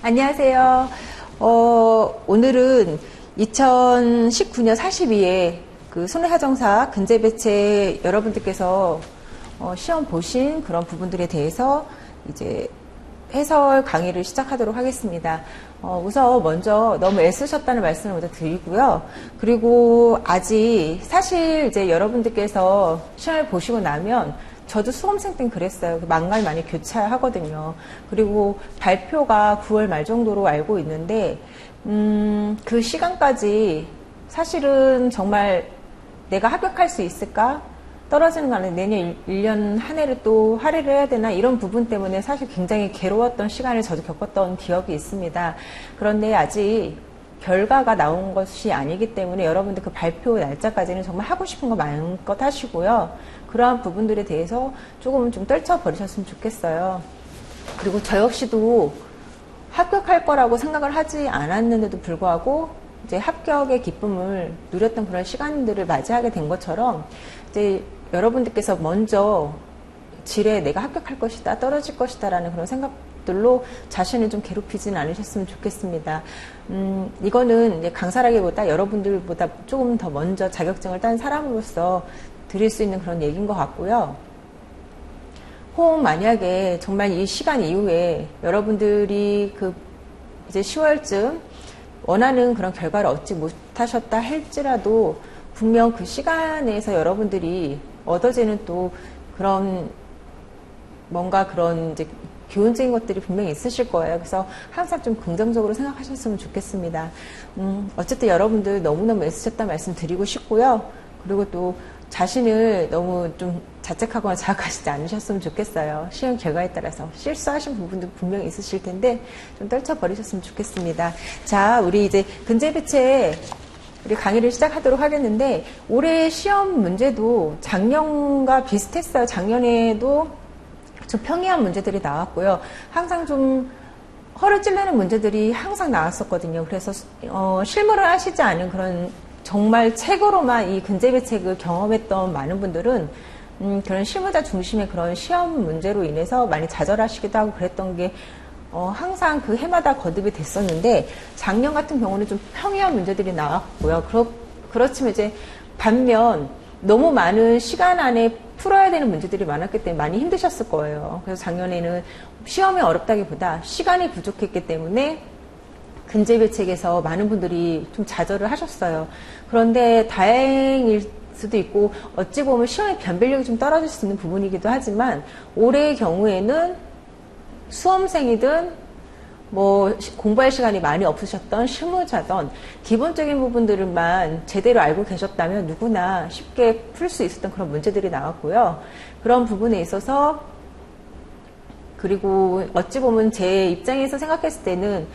안녕하세요. 오늘은 2019년 42회 그 손해사정사 근제배체 여러분들께서 시험 보신 그런 부분들에 대해서 이제 해설 강의를 시작하도록 하겠습니다. 우선 먼저 너무 애쓰셨다는 말씀을 먼저 드리고요. 그리고 아직 사실 이제 여러분들께서 시험을 보시고 나면 저도 수험생 때는 그랬어요. 망갈 많이 교차하거든요. 그리고 발표가 9월 말 정도로 알고 있는데 그 시간까지 사실은 정말 내가 합격할 수 있을까? 떨어지는 거 아니라 내년 1년 한 해를 또 할애를 해야 되나 이런 부분 때문에 사실 굉장히 괴로웠던 시간을 저도 겪었던 기억이 있습니다. 그런데 아직 결과가 나온 것이 아니기 때문에 여러분들 그 발표 날짜까지는 정말 하고 싶은 거 마음껏 하시고요. 그러한 부분들에 대해서 조금 좀 떨쳐버리셨으면 좋겠어요. 그리고 저 역시도 합격할 거라고 생각을 하지 않았는데도 불구하고 이제 합격의 기쁨을 누렸던 그런 시간들을 맞이하게 된 것처럼 이제 여러분들께서 먼저 지레 내가 합격할 것이다, 떨어질 것이다 라는 그런 생각들로 자신을 좀 괴롭히진 않으셨으면 좋겠습니다. 이거는 이제 강사라기보다 여러분들보다 조금 더 먼저 자격증을 딴 사람으로서 드릴 수 있는 그런 얘기인 것 같고요. 혹 만약에 정말 이 시간 이후에 여러분들이 그 이제 10월쯤 원하는 그런 결과를 얻지 못하셨다 할지라도 분명 그 시간에서 여러분들이 얻어지는 또 그런 뭔가 그런 이제 교훈적인 것들이 분명히 있으실 거예요. 그래서 항상 좀 긍정적으로 생각하셨으면 좋겠습니다. 어쨌든 여러분들 너무너무 애쓰셨다 말씀 드리고 싶고요. 그리고 또 자신을 너무 좀 자책하거나 자학하시지 않으셨으면 좋겠어요. 시험 결과에 따라서 실수하신 부분도 분명히 있으실 텐데 좀 떨쳐버리셨으면 좋겠습니다. 자, 우리 이제 근제배체 우리 강의를 시작하도록 하겠는데 올해 시험 문제도 작년과 비슷했어요. 작년에도 좀 평이한 문제들이 나왔고요. 항상 좀 허를 찔르는 문제들이 항상 나왔었거든요. 그래서 실무를 하시지 않은 그런 정말 책으로만 이 근제배책을 경험했던 많은 분들은 그런 실무자 중심의 그런 시험 문제로 인해서 많이 좌절하시기도 하고 그랬던 게 항상 그 해마다 거듭이 됐었는데 작년 같은 경우는 좀 평이한 문제들이 나왔고요. 그렇지만 이제 반면 너무 많은 시간 안에 풀어야 되는 문제들이 많았기 때문에 많이 힘드셨을 거예요. 그래서 작년에는 시험이 어렵다기보다 시간이 부족했기 때문에 근제배책에서 많은 분들이 좀 좌절을 하셨어요. 그런데 다행일 수도 있고 어찌 보면 시험의 변별력이 좀 떨어질 수 있는 부분이기도 하지만 올해의 경우에는 수험생이든 뭐 공부할 시간이 많이 없으셨던 실무자든 기본적인 부분들만 제대로 알고 계셨다면 누구나 쉽게 풀 수 있었던 그런 문제들이 나왔고요. 그런 부분에 있어서 그리고 어찌 보면 제 입장에서 생각했을 때는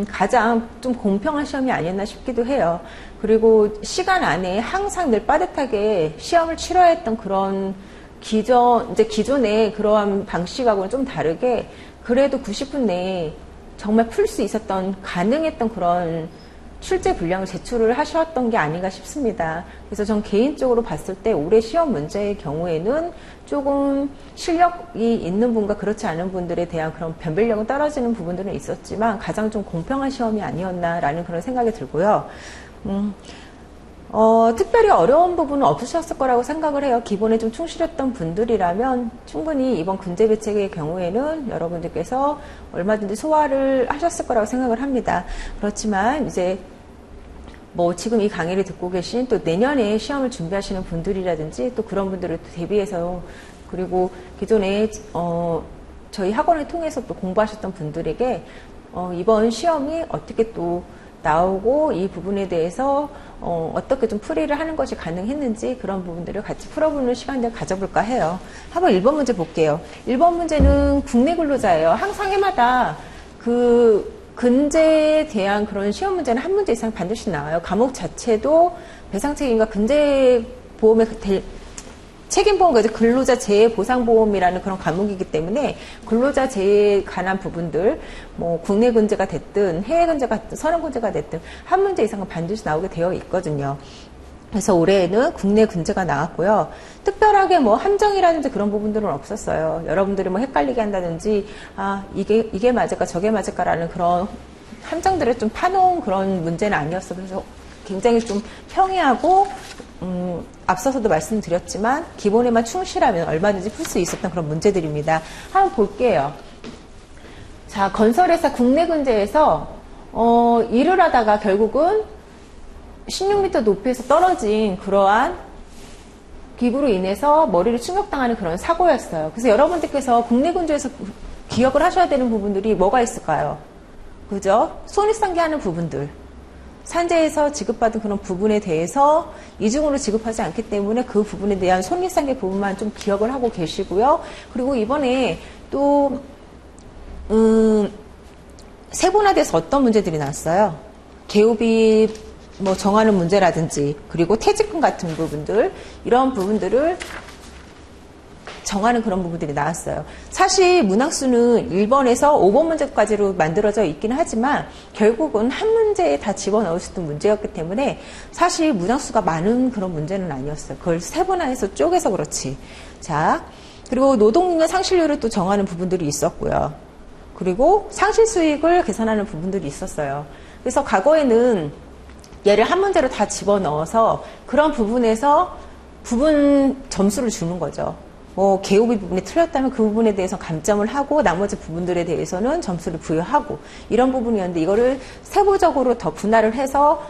가장 좀 공평한 시험이 아니었나 싶기도 해요. 그리고 시간 안에 항상 늘 빠듯하게 시험을 치러야 했던 그런 기존의 그러한 방식하고는 좀 다르게 그래도 90분 내에 정말 풀 수 있었던, 가능했던 그런 출제 분량을 제출을 하셨던 게 아닌가 싶습니다. 그래서 전 개인적으로 봤을 때 올해 시험 문제의 경우에는 조금 실력이 있는 분과 그렇지 않은 분들에 대한 그런 변별력은 떨어지는 부분들은 있었지만 가장 좀 공평한 시험이 아니었나라는 그런 생각이 들고요. 특별히 어려운 부분은 없으셨을 거라고 생각을 해요. 기본에 좀 충실했던 분들이라면 충분히 이번 근제배책의 경우에는 여러분들께서 얼마든지 소화를 하셨을 거라고 생각을 합니다. 그렇지만 이제 뭐 지금 이 강의를 듣고 계신 또 내년에 시험을 준비하시는 분들이라든지 또 그런 분들을 대비해서 그리고 기존에 저희 학원을 통해서 또 공부하셨던 분들에게 이번 시험이 어떻게 또 나오고 이 부분에 대해서 어떻게 좀 풀이를 하는 것이 가능했는지 그런 부분들을 같이 풀어보는 시간을 가져볼까 해요. 한번 1번 문제 볼게요. 1번 문제는 국내 근로자예요. 항상 해마다 그 근제에 대한 그런 시험 문제는 한 문제 이상 반드시 나와요. 과목 자체도 배상책임과 근제보험의 책임보험과 근로자 재해보상보험이라는 그런 과목이기 때문에 근로자 재해에 관한 부분들, 뭐 국내 근제가 됐든 해외 근제가 됐든 선언 근제가 됐든 한 문제 이상은 반드시 나오게 되어 있거든요. 그래서 올해에는 국내 근제가 나왔고요. 특별하게 뭐 함정이라든지 그런 부분들은 없었어요. 여러분들이 뭐 헷갈리게 한다든지, 아, 이게 맞을까, 저게 맞을까라는 그런 함정들을 좀 파놓은 그런 문제는 아니었어요. 그래서 굉장히 좀 평이하고, 앞서서도 말씀드렸지만, 기본에만 충실하면 얼마든지 풀 수 있었던 그런 문제들입니다. 한번 볼게요. 자, 건설회사 국내 근제에서, 일을 하다가 결국은 16m 높이에서 떨어진 그러한 기구로 인해서 머리를 충격당하는 그런 사고였어요. 그래서 여러분들께서 국내 근조에서 기억을 하셔야 되는 부분들이 뭐가 있을까요? 그죠? 손익상계하는 부분들. 산재에서 지급받은 그런 부분에 대해서 이중으로 지급하지 않기 때문에 그 부분에 대한 손익상계 부분만 좀 기억을 하고 계시고요. 그리고 이번에 또 세분화돼서 어떤 문제들이 나왔어요? 개업이 뭐 정하는 문제라든지 그리고 퇴직금 같은 부분들 이런 부분들을 정하는 그런 부분들이 나왔어요. 사실 문항수는 1번에서 5번 문제까지로 만들어져 있긴 하지만 결국은 한 문제에 다 집어넣을 수 있는 문제였기 때문에 사실 문항수가 많은 그런 문제는 아니었어요. 그걸 세분화해서 쪼개서 그렇지. 자, 그리고 노동능력 상실률을 또 정하는 부분들이 있었고요. 그리고 상실수익을 계산하는 부분들이 있었어요. 그래서 과거에는 얘를 한 문제로 다 집어넣어서 그런 부분에서 부분 점수를 주는 거죠. 뭐 개요비 부분이 틀렸다면 그 부분에 대해서 감점을 하고 나머지 부분들에 대해서는 점수를 부여하고 이런 부분이었는데 이거를 세부적으로 더 분할을 해서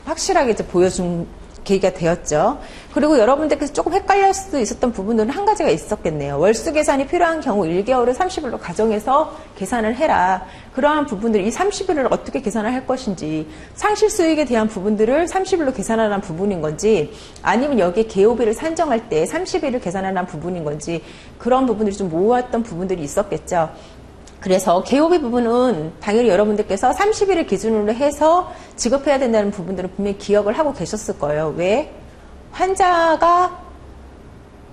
확실하게 이제 보여준 계기가 되었죠. 그리고 여러분들께서 조금 헷갈릴 수도 있었던 부분들은 한 가지가 있었겠네요. 월수 계산이 필요한 경우 1개월을 30일로 가정해서 계산을 해라. 그러한 부분들, 이 30일을 어떻게 계산을 할 것인지, 상실 수익에 대한 부분들을 30일로 계산하는 부분인 건지, 아니면 여기에 개요비를 산정할 때 30일을 계산하는 부분인 건지, 그런 부분들이 좀 모호했던 부분들이 있었겠죠. 그래서 개요비 부분은 당연히 여러분들께서 30일을 기준으로 해서 지급해야 된다는 부분들은 분명히 기억을 하고 계셨을 거예요. 왜? 환자가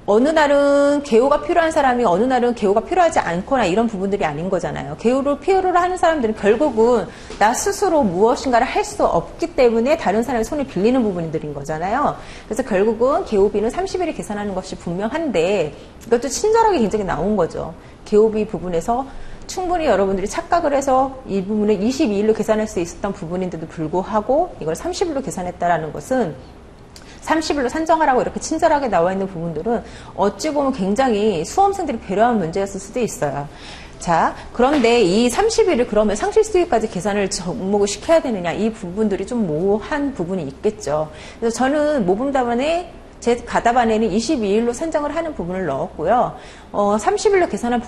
어느 날은 개요가 필요한 사람이 어느 날은 개요가 필요하지 않거나 이런 부분들이 아닌 거잖아요. 개요를 필요로 하는 사람들은 결국은 나 스스로 무엇인가를 할 수 없기 때문에 다른 사람의 손을 빌리는 부분들인 거잖아요. 그래서 결국은 개요비는 30일을 계산하는 것이 분명한데 이것도 친절하게 굉장히 나온 거죠. 개요비 부분에서 충분히 여러분들이 착각을 해서 이 부분을 22일로 계산할 수 있었던 부분인데도 불구하고 이걸 30일로 계산했다라는 것은 30일로 산정하라고 이렇게 친절하게 나와 있는 부분들은 어찌 보면 굉장히 수험생들이 배려한 문제였을 수도 있어요. 자, 그런데 이 30일을 그러면 상실수익까지 계산을 접목을 시켜야 되느냐 이 부분들이 좀 모호한 부분이 있겠죠. 그래서 저는 모범답안에 제 가답안에는 22일로 산정을 하는 부분을 넣었고요. 30일로 계산한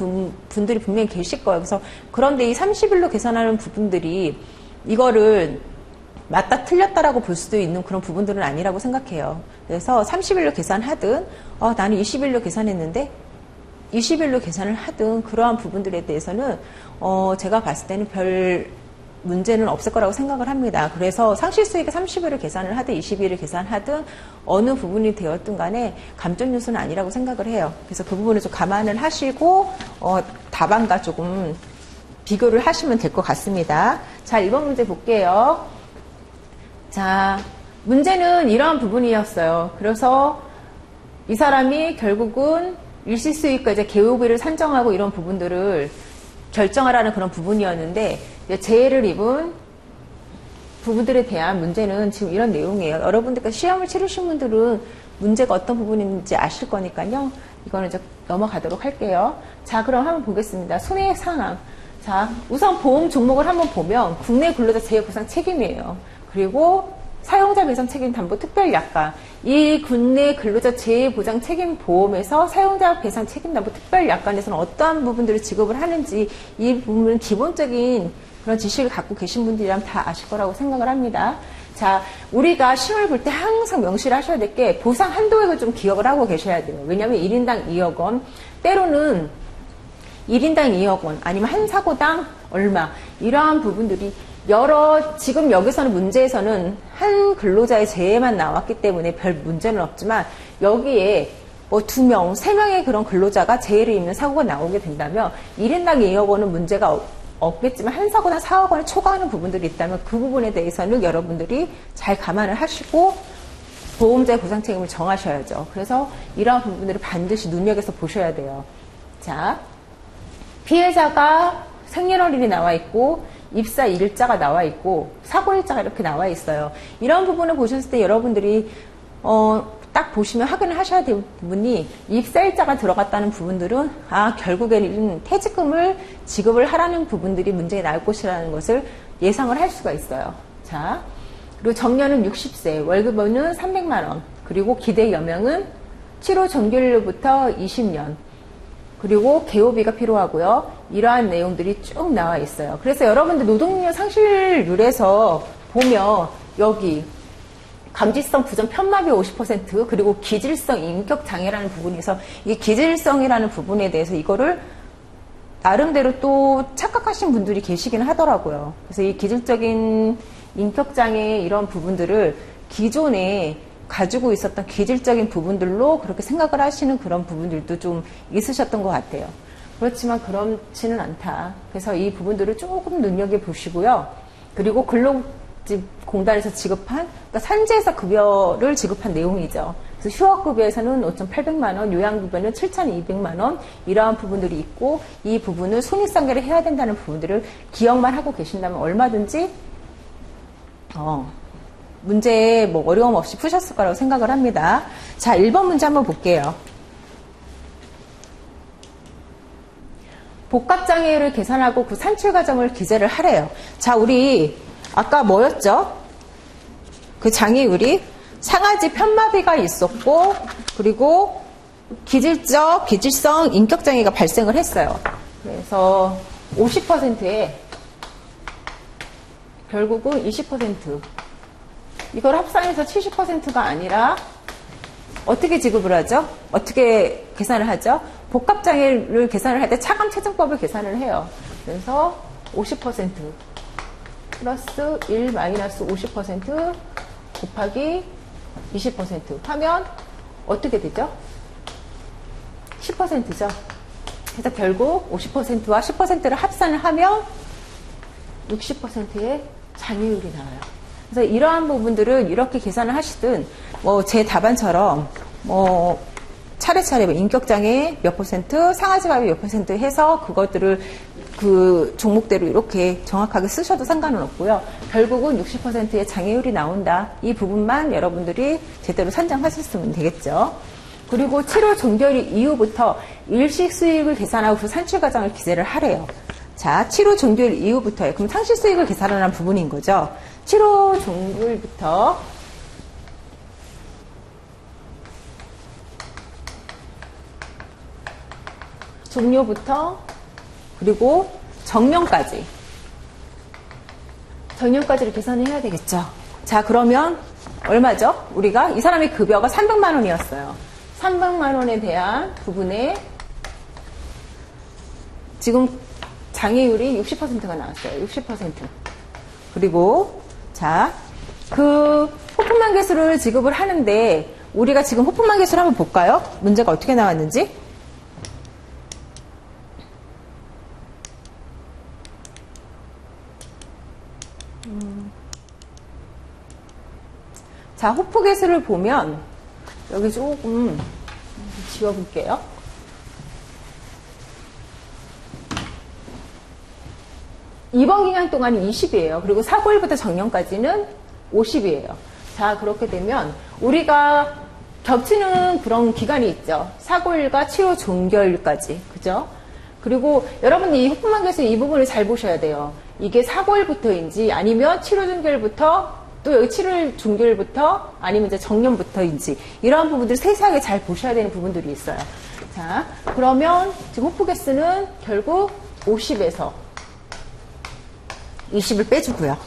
분들이 분명히 계실 거예요. 그래서 그런데 이 30일로 계산하는 부분들이 이거를 맞다 틀렸다라고 볼 수도 있는 그런 부분들은 아니라고 생각해요. 그래서 30일로 계산하든 나는 20일로 계산했는데 20일로 계산을 하든 그러한 부분들에 대해서는 제가 봤을 때는 별 문제는 없을 거라고 생각을 합니다. 그래서 상실수익의 30일을 계산을 하든 20일을 계산하든 어느 부분이 되었든 간에 감점 요소는 아니라고 생각을 해요. 그래서 그 부분을 좀 감안을 하시고 답안과 조금 비교를 하시면 될 것 같습니다. 자, 1번 문제 볼게요. 자, 문제는 이러한 부분이었어요. 그래서 이 사람이 결국은 일시수익과 이제 개요비를 산정하고 이런 부분들을 결정하라는 그런 부분이었는데 재해를 입은 부분들에 대한 문제는 지금 이런 내용이에요. 여러분들께서 시험을 치르신 분들은 문제가 어떤 부분인지 아실 거니까요. 이거는 이제 넘어가도록 할게요. 자, 그럼 한번 보겠습니다. 손해 상황. 자, 우선 보험 종목을 한번 보면 국내 근로자 재해보상 책임이에요. 그리고 사용자 배상 책임 담보 특별 약관. 이 국내 근로자 재해보장 책임 보험에서 사용자 배상 책임 담보 특별 약관에서는 어떠한 부분들을 지급을 하는지 이 부분은 기본적인 그런 지식을 갖고 계신 분들이라면 다 아실 거라고 생각을 합니다. 자, 우리가 시험을 볼 때 항상 명시를 하셔야 될 게 보상 한도액을 좀 기억을 하고 계셔야 돼요. 왜냐하면 1인당 2억 원, 때로는 1인당 2억 원, 아니면 한 사고당 얼마, 이러한 부분들이 지금 여기서는 문제에서는 한 근로자의 재해만 나왔기 때문에 별 문제는 없지만 여기에 뭐 2명, 3명의 그런 근로자가 재해를 입는 사고가 나오게 된다면 1인당 2억 원은 문제가 없겠지만 한 사고당 4억 원을 초과하는 부분들이 있다면 그 부분에 대해서는 여러분들이 잘 감안을 하시고 보험자의 보상 책임을 정하셔야죠. 그래서 이러한 부분들을 반드시 눈여겨서 보셔야 돼요. 자, 피해자가 생년월일이 나와 있고 입사 일자가 나와 있고 사고 일자가 이렇게 나와 있어요. 이런 부분을 보셨을 때 여러분들이 딱 보시면 확인을 하셔야 될 부분이 입사 일자가 들어갔다는 부분들은 결국에는 퇴직금을 지급을 하라는 부분들이 문제가 나올 것이라는 것을 예상을 할 수가 있어요. 자, 그리고 정년은 60세, 월급은 300만 원, 그리고 기대 여명은 치료 종결로부터 20년, 그리고 개호비가 필요하고요. 이러한 내용들이 쭉 나와 있어요. 그래서 여러분들 노동력 상실률에서 보면 여기 감지성 부전 편마비 50% 그리고 기질성 인격 장애라는 부분에서 이 기질성이라는 부분에 대해서 이거를 나름대로 또 착각하신 분들이 계시긴 하더라고요. 그래서 이 기질적인 인격 장애 이런 부분들을 기존에 가지고 있었던 기질적인 부분들로 그렇게 생각을 하시는 그런 부분들도 좀 있으셨던 것 같아요. 그렇지만 그렇지는 않다. 그래서 이 부분들을 조금 눈여겨보시고요. 그리고 근로공단에서 지급한, 그러니까 산재에서 급여를 지급한 내용이죠. 그래서 휴학급여에서는 5,800만 원, 요양급여는 7,200만 원 이러한 부분들이 있고 이 부분을 손익상계를 해야 된다는 부분들을 기억만 하고 계신다면 얼마든지 문제에 뭐 어려움 없이 푸셨을 거라고 생각을 합니다. 자, 1번 문제 한번 볼게요. 복합장애율을 계산하고 그 산출 과정을 기재를 하래요. 자, 우리 아까 뭐였죠? 그 장애율이 상하지 편마비가 있었고 그리고 기질성 인격장애가 발생을 했어요. 그래서 50%에 결국은 20% 이걸 합산해서 70%가 아니라 어떻게 지급을 하죠? 어떻게 계산을 하죠? 복합장애를 계산을 할 때 차감체증법을 계산을 해요. 그래서 50% 플러스 1 마이너스 50% 곱하기 20% 하면 어떻게 되죠? 10%죠. 그래서 결국 50%와 10%를 합산을 하면 60%의 장애율이 나와요. 그래서 이러한 부분들은 이렇게 계산을 하시든 뭐 제 답안처럼 뭐 차례차례 인격장애 몇 퍼센트, 상하지갑이 몇 퍼센트 해서 그것들을 그 종목대로 이렇게 정확하게 쓰셔도 상관은 없고요. 결국은 60%의 장애율이 나온다. 이 부분만 여러분들이 제대로 산정하셨으면 되겠죠. 그리고 치료 종결 이후부터 일시 수익을 계산하고 그 산출 과정을 기재를 하래요. 자, 치료 종결 이후부터요. 그럼 상시 수익을 계산하는 부분인 거죠. 치료 종결부터 종료부터 그리고 정년까지를 계산해야 되겠죠. 자, 그러면 얼마죠? 우리가 이 사람의 급여가 300만 원이었어요. 300만 원에 대한 부분에 지금 장애율이 60%가 나왔어요. 60%. 그리고 자, 그 호프만 개수를 지급을 하는데 우리가 지금 호프만 개수를 한번 볼까요? 문제가 어떻게 나왔는지. 자, 호프 개수를 보면 여기 조금 지워볼게요. 이번 기간 동안이 20이에요. 그리고 사고일부터 정년까지는 50이에요. 자, 그렇게 되면 우리가 겹치는 그런 기간이 있죠. 사고일과 치료 종결까지. 그죠? 그리고 여러분 이 호프만 개수 이 부분을 잘 보셔야 돼요. 이게 사고일부터인지 아니면 치료 종결부터 또 여기 치료 종결부터 아니면 이제 정년부터인지 이러한 부분들을 세세하게 잘 보셔야 되는 부분들이 있어요. 자, 그러면 지금 호프 개수는 결국 50에서 20을 빼주고요.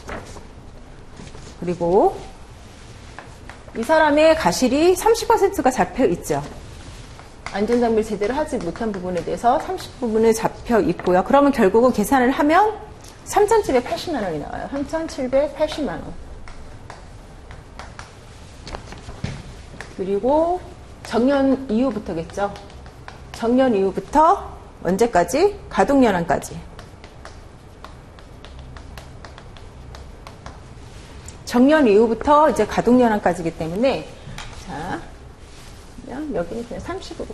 그리고 이 사람의 가실이 30%가 잡혀 있죠. 안전장비를 제대로 하지 못한 부분에 대해서 30부분을 잡혀 있고요. 그러면 결국은 계산을 하면 3,780만 원이 나와요. 3,780만 원. 그리고 정년 이후부터겠죠. 정년 이후부터 언제까지? 가동연한까지. 정년 이후부터 이제 가동연한까지이기 때문에 자, 그냥 여기는 그냥 30으로.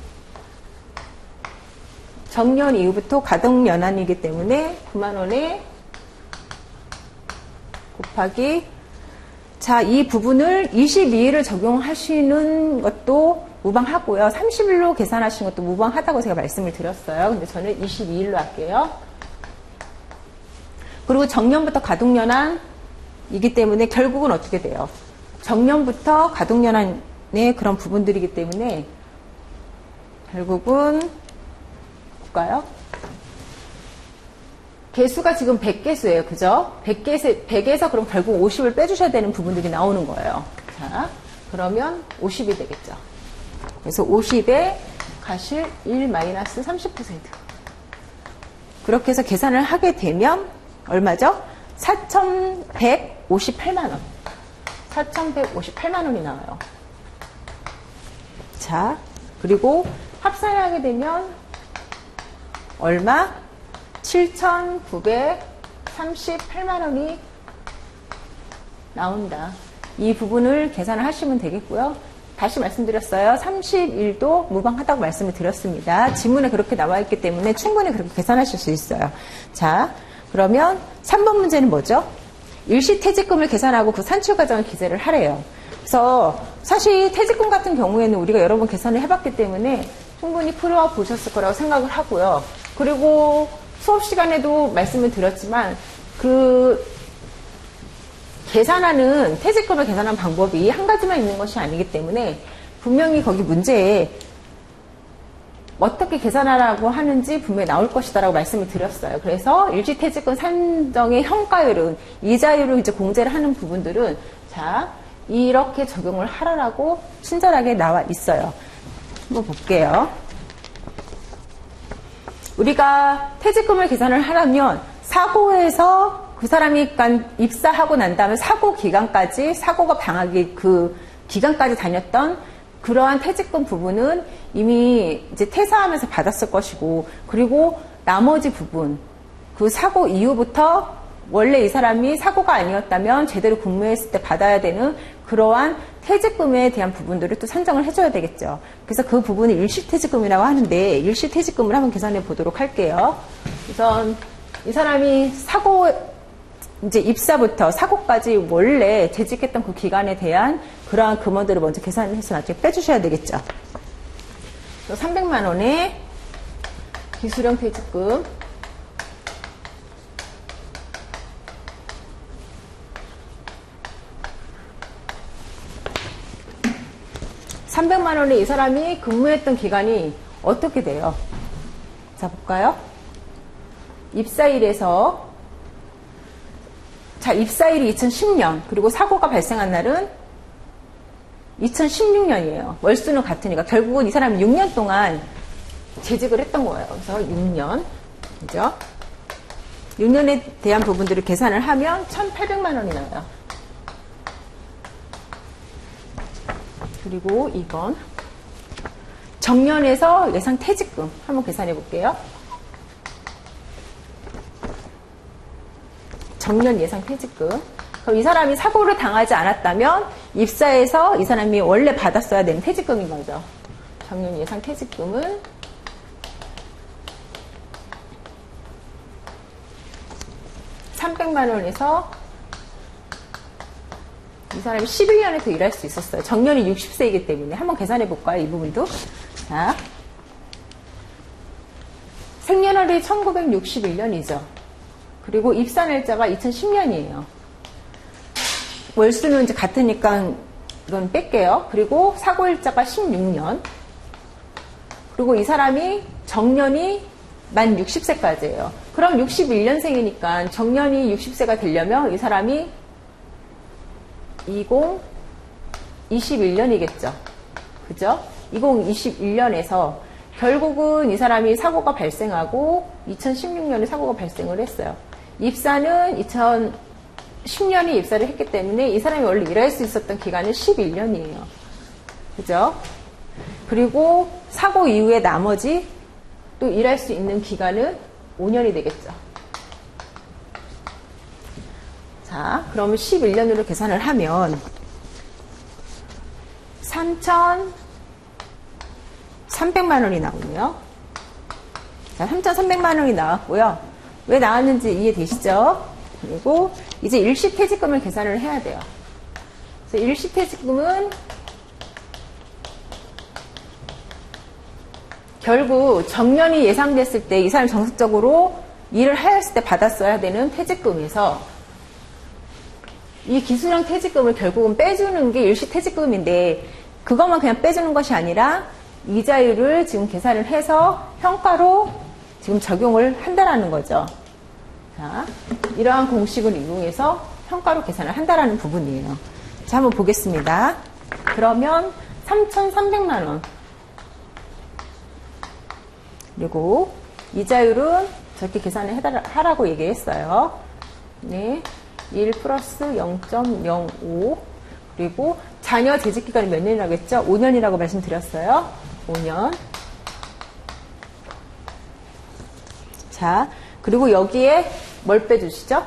정년 이후부터 가동연한이기 때문에 9만 원에 곱하기, 자, 이 부분을 22일을 적용하시는 것도 무방하고요. 30일로 계산하시는 것도 무방하다고 제가 말씀을 드렸어요. 근데 저는 22일로 할게요. 그리고 정년부터 가동연한이기 때문에 결국은 어떻게 돼요? 정년부터 가동연한의 그런 부분들이기 때문에 결국은 볼까요? 개수가 지금 100개수예요. 그죠? 100에서 그럼 결국 50을 빼주셔야 되는 부분들이 나오는 거예요. 자, 그러면 50이 되겠죠. 그래서 50에 가실 1-30%. 그렇게 해서 계산을 하게 되면 얼마죠? 4,158만 원. 4,158만 원이 나와요. 자, 그리고 합산을 하게 되면 얼마? 7,938만 원이 나온다. 이 부분을 계산을 하시면 되겠고요. 다시 말씀드렸어요. 30일도 무방하다고 말씀을 드렸습니다. 지문에 그렇게 나와 있기 때문에 충분히 그렇게 계산하실 수 있어요. 자, 그러면 3번 문제는 뭐죠? 일시퇴직금을 계산하고 그 산출과정을 기재를 하래요. 그래서 사실 퇴직금 같은 경우에는 우리가 여러 번 계산을 해봤기 때문에 충분히 풀어 보셨을 거라고 생각을 하고요. 그리고 수업 시간에도 말씀을 드렸지만 그 계산하는 퇴직금을 계산하는 방법이 한 가지만 있는 것이 아니기 때문에 분명히 거기 문제에 어떻게 계산하라고 하는지 분명히 나올 것이다라고 말씀을 드렸어요. 그래서 일시퇴직금 산정의 현가율은 이자율을 이제 공제를 하는 부분들은 자 이렇게 적용을 하라라고 친절하게 나와 있어요. 한번 볼게요. 우리가 퇴직금을 계산을 하려면 사고에서 그 사람이 입사하고 난 다음에 사고 기간까지 사고가 방학이 그 기간까지 다녔던 그러한 퇴직금 부분은 이미 이제 퇴사하면서 받았을 것이고 그리고 나머지 부분 그 사고 이후부터 원래 이 사람이 사고가 아니었다면 제대로 근무했을 때 받아야 되는 그러한 퇴직금에 대한 부분들을 또 산정을 해줘야 되겠죠. 그래서 그 부분을 일시퇴직금이라고 하는데 일시퇴직금을 한번 계산해 보도록 할게요. 우선 이 사람이 사고 이제 입사부터 사고까지 원래 재직했던 그 기간에 대한 그러한 금원들을 먼저 계산해서 나중에 빼주셔야 되겠죠. 300만 원의 기술형 퇴직금 300만 원에 이 사람이 근무했던 기간이 어떻게 돼요? 자, 볼까요? 입사일에서 자, 입사일이 2010년 그리고 사고가 발생한 날은 2016년이에요. 월수는 같으니까 결국은 이 사람이 6년 동안 재직을 했던 거예요. 그래서 6년 그죠? 6년에 대한 부분들을 계산을 하면 1,800만 원이 나와요. 그리고 이건 정년에서 예상 퇴직금 한번 계산해 볼게요. 정년 예상 퇴직금. 그럼 이 사람이 사고를 당하지 않았다면 입사해서 이 사람이 원래 받았어야 되는 퇴직금인 거죠. 정년 예상 퇴직금은 300만 원에서 이 사람이 11년에 더 일할 수 있었어요. 정년이 60세이기 때문에. 한번 계산해 볼까요? 이 부분도. 자, 생년월일이 1961년이죠. 그리고 입사 날짜가 2010년이에요. 월수는 이제 같으니까 이건 뺄게요. 그리고 사고일자가 16년. 그리고 이 사람이 정년이 만 60세까지예요. 그럼 61년생이니까 정년이 60세가 되려면 이 사람이 2021년이겠죠. 그죠? 2021년에서 결국은 이 사람이 사고가 발생하고 2016년에 사고가 발생을 했어요. 입사는 2010년에 입사를 했기 때문에 이 사람이 원래 일할 수 있었던 기간은 11년이에요. 그죠? 그리고 사고 이후에 나머지 또 일할 수 있는 기간은 5년이 되겠죠. 자, 그러면 11년으로 계산을 하면 4 3,300만 원이 나오네요. 자, 3,300만 원이 나왔고요. 왜 나왔는지 이해되시죠? 그리고 이제 일시퇴직금을 계산을 해야 돼요. 그래서 일시퇴직금은 결국 정년이 예상됐을 때 이 사람이 정석적으로 일을 하였을 때 받았어야 되는 퇴직금에서 이 기술형 퇴직금을 결국은 빼주는 게 일시퇴직금인데 그것만 그냥 빼주는 것이 아니라 이자율을 지금 계산을 해서 평가로 지금 적용을 한다라는 거죠. 자, 이러한 공식을 이용해서 평가로 계산을 한다라는 부분이에요. 자, 한번 보겠습니다. 그러면 3,300만 원. 그리고 이자율은 저렇게 계산을 하라고 얘기했어요. 네. 1 플러스 0.05. 그리고 자녀 재직기간이 몇 년이라고 했죠? 5년이라고 말씀드렸어요. 5년. 자, 그리고 여기에 뭘 빼주시죠?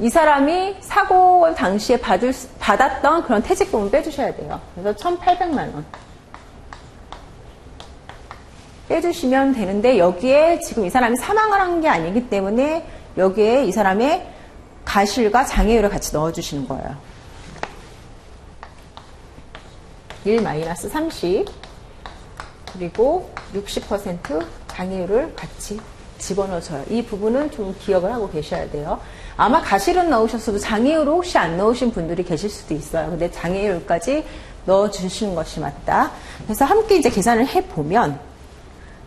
이 사람이 사고 당시에 받았던 그런 퇴직금을 빼주셔야 돼요. 그래서 1,800만 원. 빼주시면 되는데 여기에 지금 이 사람이 사망을 한 게 아니기 때문에 여기에 이 사람의 가실과 장애율을 같이 넣어주시는 거예요. 1-30 그리고 60% 장애율을 같이 집어넣어줘요. 이 부분은 좀 기억을 하고 계셔야 돼요. 아마 가실은 넣으셨어도 장애율을 혹시 안 넣으신 분들이 계실 수도 있어요. 근데 장애율까지 넣어주시는 것이 맞다. 그래서 함께 이제 계산을 해보면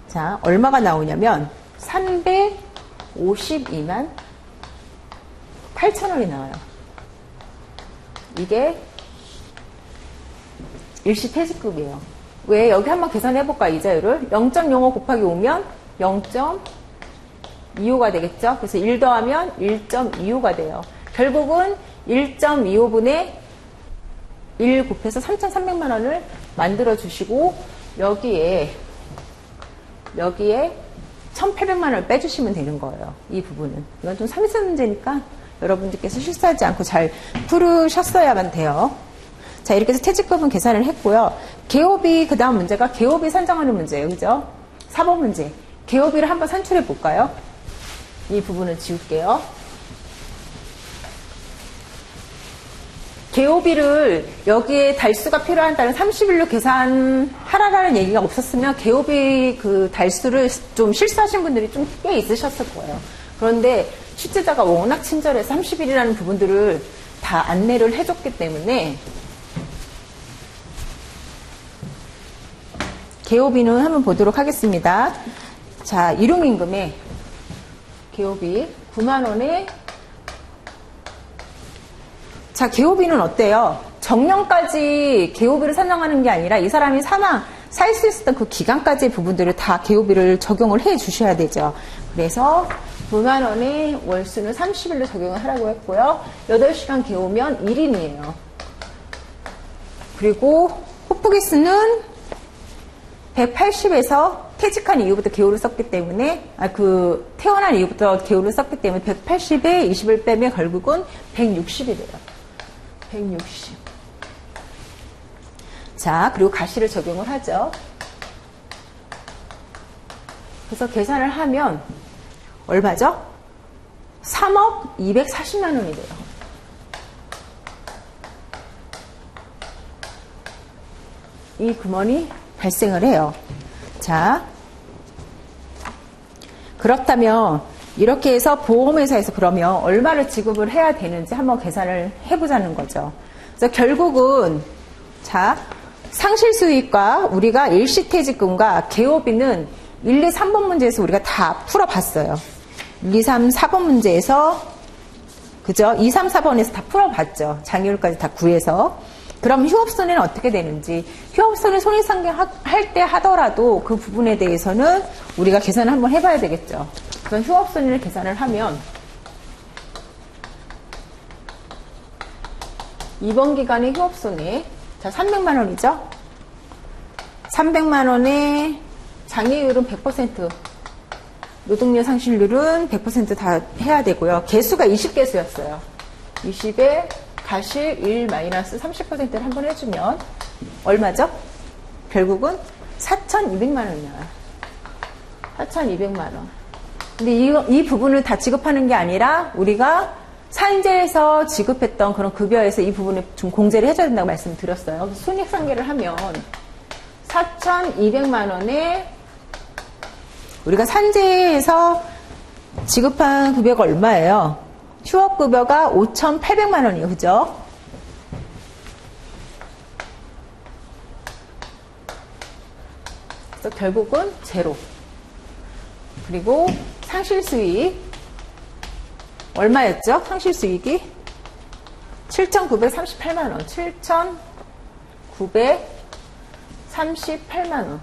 자, 얼마가 나오냐면 352만 8천원이 나와요. 이게 일시퇴직금이에요. 왜? 여기 한번 계산해볼까, 이자율을? 0.05 곱하기 5면 0.25가 되겠죠? 그래서 1 더하면 1.25가 돼요. 결국은 1.25분의 1 곱해서 3,300만 원을 만들어 주시고 여기에 1,800만 원을 빼주시면 되는 거예요. 이 부분은. 이건 좀 삼수 문제니까 여러분들께서 실수하지 않고 잘 풀으셨어야만 돼요. 자, 이렇게 해서 퇴직금은 계산을 했고요. 개업이, 그 다음 문제가 개업이 산정하는 문제예요. 그죠? 4번 문제. 개업이를 한번 산출해 볼까요? 이 부분을 지울게요. 개업일을 여기에 달수가 필요한다는 30일로 계산하라라는 얘기가 없었으면 개업일 그 달수를 좀 실수하신 분들이 좀 꽤 있으셨을 거예요. 그런데 출제자가 워낙 친절해서 30일이라는 부분들을 다 안내를 해줬기 때문에 개업일은 한번 보도록 하겠습니다. 자, 일용임금에 개업일 9만 원에 자, 개업일은 어때요? 정년까지 개업일을 산정하는 게 아니라 이 사람이 살 수 있었던 그 기간까지의 부분들을 다 개업일을 적용을 해 주셔야 되죠. 그래서 9만 원에 월수는 30일로 적용을 하라고 했고요. 8시간 개오면 1인이에요. 그리고 호프기수는 180에서 퇴직한 이후부터 개호를 썼기 때문에, 태어난 이후부터 개호를 썼기 때문에 180에 20을 빼면 결국은 160이래요. 160. 자, 그리고 가시를 적용을 하죠. 그래서 계산을 하면 얼마죠? 3억 240만 원이 돼요. 이 금원이 발생을 해요. 자, 그렇다면 이렇게 해서 보험회사에서 그러면 얼마를 지급을 해야 되는지 한번 계산을 해보자는 거죠. 그래서 결국은 자, 상실수익과 우리가 일시퇴직금과 개업비는 1, 2, 3번 문제에서 우리가 다 풀어봤어요. 1, 2, 3, 4번 문제에서 그죠? 2, 3, 4번에서 다 풀어봤죠. 장애율까지 다 구해서. 그럼 휴업손해는 어떻게 되는지, 휴업손해 손익상계할 때 하더라도 그 부분에 대해서는 우리가 계산을 한번 해봐야 되겠죠. 그래서 휴업손해를 계산을 하면 이번 기간의 휴업손해, 자, 300만 원이죠. 300만 원에 장애율은 100%, 노동력 상실률은 100% 다 해야 되고요. 개수가 20개수였어요. 20에 과실 1 마이너스 30%를 한번 해주면 얼마죠? 결국은 4,200만 원이 나와요. 4,200만 원. 근데 이 부분을 다 지급하는 게 아니라 우리가 산재에서 지급했던 그런 급여에서 이 부분을 좀 공제를 해줘야 된다고 말씀드렸어요. 손익상계를 하면 4,200만 원에 우리가 산재에서 지급한 급여가 얼마예요? 휴업급여가 5,800만 원이에요. 그죠? 그래서 결국은 제로. 그리고 상실수익 얼마였죠? 상실수익이 7,938만 원. 7,938만 원.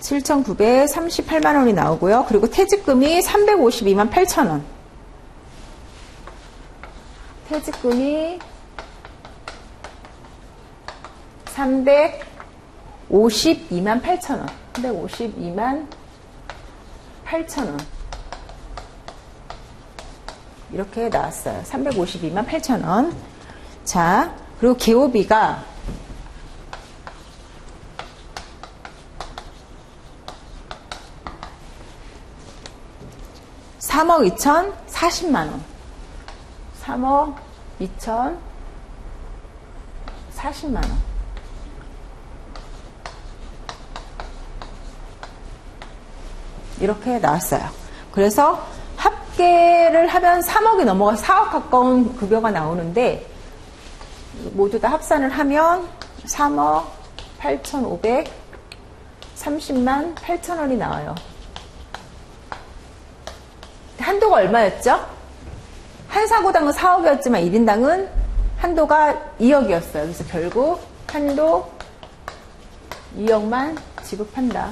7,938만 원이 나오고요. 그리고 퇴직금이 352만 8천 원. 퇴직금이 352만 8천 원. 352만 8천 원. 이렇게 나왔어요. 352만 8천 원. 자, 그리고 기호비가 3억 2,040만 원. 3억 2,040만 원. 이렇게 나왔어요. 그래서 합계를 하면 3억이 넘어가서 4억 가까운 급여가 나오는데 모두 다 합산을 하면 3억 8,530만 8천 원이 나와요. 한도가 얼마였죠? 한 사고당은 4억이었지만 1인당은 한도가 2억이었어요. 그래서 결국 한도 2억만 지급한다.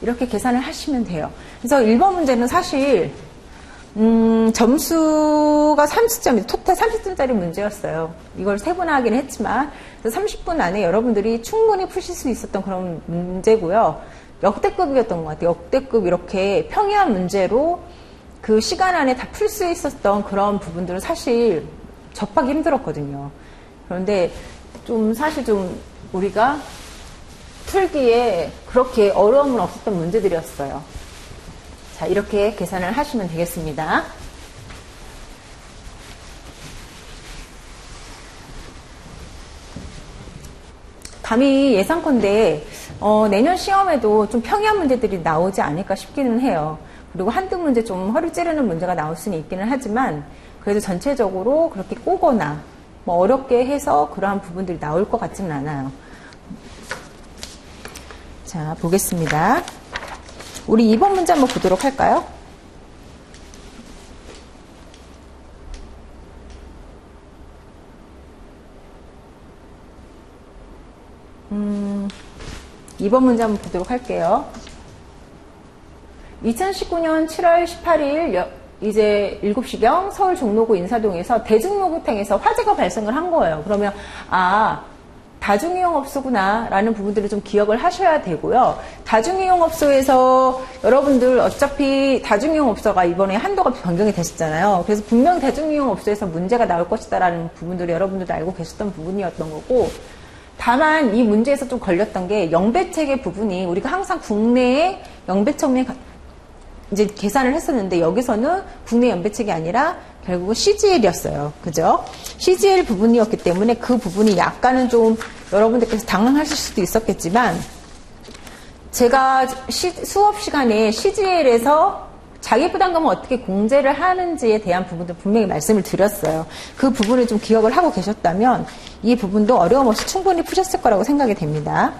이렇게 계산을 하시면 돼요. 그래서 1번 문제는 사실 점수가 30점이 토탈 30점짜리 문제였어요. 이걸 세분화하긴 했지만 30분 안에 여러분들이 충분히 푸실 수 있었던 그런 문제고요. 역대급이었던 것 같아요. 역대급 이렇게 평이한 문제로 그 시간 안에 다 풀 수 있었던 그런 부분들은 사실 접하기 힘들었거든요. 그런데 좀 사실 좀 우리가 풀기에 그렇게 어려움은 없었던 문제들이었어요. 자, 이렇게 계산을 하시면 되겠습니다. 감히 예상컨대 내년 시험에도 좀 평이한 문제들이 나오지 않을까 싶기는 해요. 그리고 한두 문제 좀 허리 찌르는 문제가 나올 수는 있기는 하지만 그래도 전체적으로 그렇게 꼬거나 뭐 어렵게 해서 그러한 부분들이 나올 것 같지는 않아요. 자, 보겠습니다. 우리 2번 문제 한번 보도록 할까요? 2번 문제 한번 보도록 할게요. 2019년 7월 18일 이제 7시경 서울 종로구 인사동에서 대중목욕탕에서 화재가 발생을 한 거예요. 그러면 다중이용업소구나 라는 부분들을 좀 기억을 하셔야 되고요. 다중이용업소에서 여러분들 어차피 다중이용업소가 이번에 한도가 변경이 됐었잖아요. 그래서 분명히 다중이용업소에서 문제가 나올 것이다 라는 부분들을 여러분들도 알고 계셨던 부분이었던 거고, 다만 이 문제에서 좀 걸렸던 게 영배체계 부분이 우리가 항상 국내에 영배청에 이제 계산을 했었는데 여기서는 국내 연배책이 아니라 결국은 CGL이었어요. 그죠? CGL 부분이었기 때문에 그 부분이 약간은 좀 여러분들께서 당황하실 수도 있었겠지만 제가 수업 시간에 CGL에서 자기 부담금을 어떻게 공제를 하는지에 대한 부분도 분명히 말씀을 드렸어요. 그 부분을 좀 기억을 하고 계셨다면 이 부분도 어려움 없이 충분히 푸셨을 거라고 생각이 됩니다.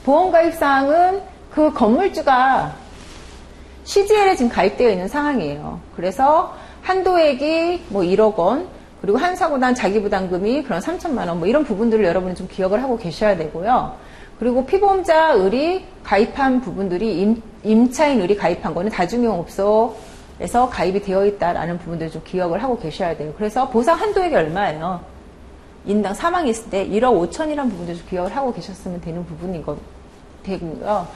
보험가입사항은 그 건물주가 CGL에 지금 가입되어 있는 상황이에요. 그래서 한도액이 뭐 1억 원, 그리고 한 사고당 자기부담금이 그런 3천만 원, 뭐 이런 부분들을 여러분이 좀 기억을 하고 계셔야 되고요. 그리고 피보험자 을이 가입한 부분들이 임차인 을이 가입한 거는 다중이용업소에서 가입이 되어 있다라는 부분들을 좀 기억을 하고 계셔야 돼요. 그래서 보상 한도액이 얼마예요? 인당 사망이 있을 때 1억 5천이라는 부분도 좀 기억을 하고 계셨으면 되는 부분인 거 되고요.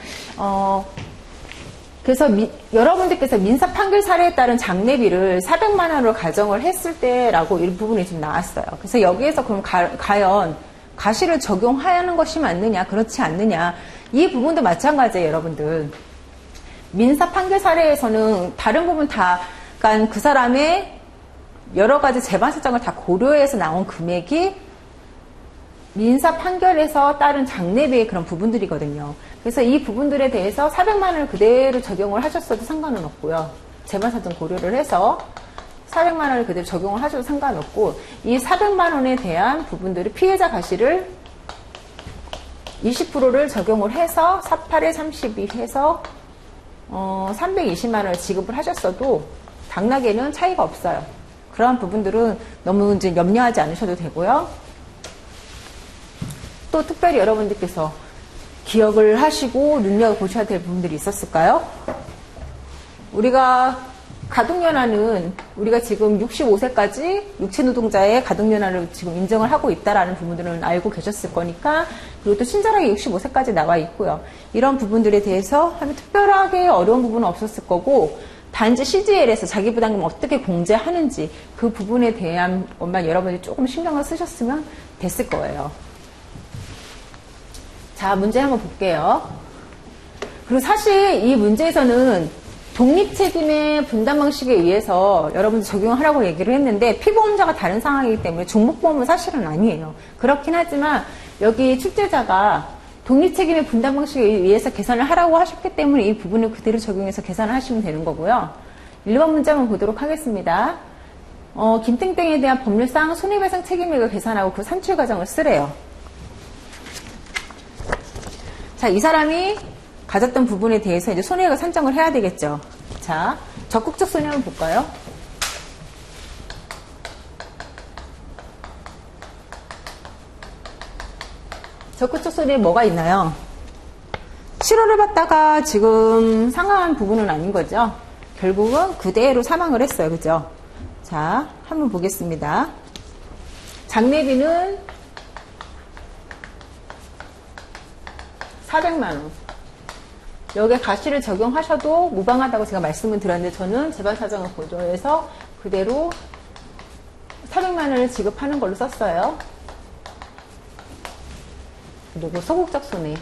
그래서 여러분들께서 민사 판결 사례에 따른 장례비를 400만 원으로 가정을 했을 때라고 이 부분이 좀 나왔어요. 그래서 여기에서 그럼 과연 과실을 적용하는 것이 맞느냐, 그렇지 않느냐. 이 부분도 마찬가지예요, 여러분들. 민사 판결 사례에서는 다른 부분 다, 그러니까 그 사람의 여러 가지 재반 사정을 다 고려해서 나온 금액이 민사 판결에서 따른 장례비의 그런 부분들이거든요. 그래서 이 부분들에 대해서 400만 원을 그대로 적용을 하셨어도 상관은 없고요. 재반 사정 고려를 해서 400만 원을 그대로 적용을 하셔도 상관없고, 이 400만 원에 대한 부분들을 피해자 과실을 20%를 적용을 해서 48에 32 해서 320만 원을 지급을 하셨어도 당락에는 차이가 없어요. 그러한 부분들은 너무 이제 염려하지 않으셔도 되고요. 또 특별히 여러분들께서 기억을 하시고 눈여겨보셔야 될 부분들이 있었을까요? 우리가 가족연화는 우리가 지금 65세까지 육체노동자의 가족연화를 지금 인정을 하고 있다라는 부분들은 알고 계셨을 거니까, 그리고 또 친절하게 65세까지 나와 있고요. 이런 부분들에 대해서 하면 특별하게 어려운 부분은 없었을 거고, 단지 CGL에서 자기 부담금 어떻게 공제하는지 그 부분에 대한 것만 여러분이 조금 신경을 쓰셨으면 됐을 거예요. 자, 문제 한번 볼게요. 그리고 사실 이 문제에서는 독립책임의 분담 방식에 의해서 여러분들 적용하라고 얘기를 했는데, 피보험자가 다른 상황이기 때문에 종목보험은 사실은 아니에요. 그렇긴 하지만 여기 출제자가 독립책임의 분담 방식에 의해서 계산을 하라고 하셨기 때문에 이 부분을 그대로 적용해서 계산을 하시면 되는 거고요. 1번 문제 한번 보도록 하겠습니다. 김땡땡에 대한 법률상 손해배상 책임액을 계산하고 그 산출 과정을 쓰래요. 자, 이 사람이 가졌던 부분에 대해서 이제 손해액을 산정을 해야 되겠죠. 자, 적극적 손해 한번 볼까요? 적극적 손해에 뭐가 있나요? 치료를 받다가 지금 상황한 부분은 아닌 거죠. 결국은 그대로 사망을 했어요. 그죠? 자, 한번 보겠습니다. 장례비는 400만 원. 여기에 과실을 적용하셔도 무방하다고 제가 말씀을 드렸는데, 저는 재반 사정을 고려해서 그대로 400만 원을 지급하는 걸로 썼어요. 그리고 소극적 손해.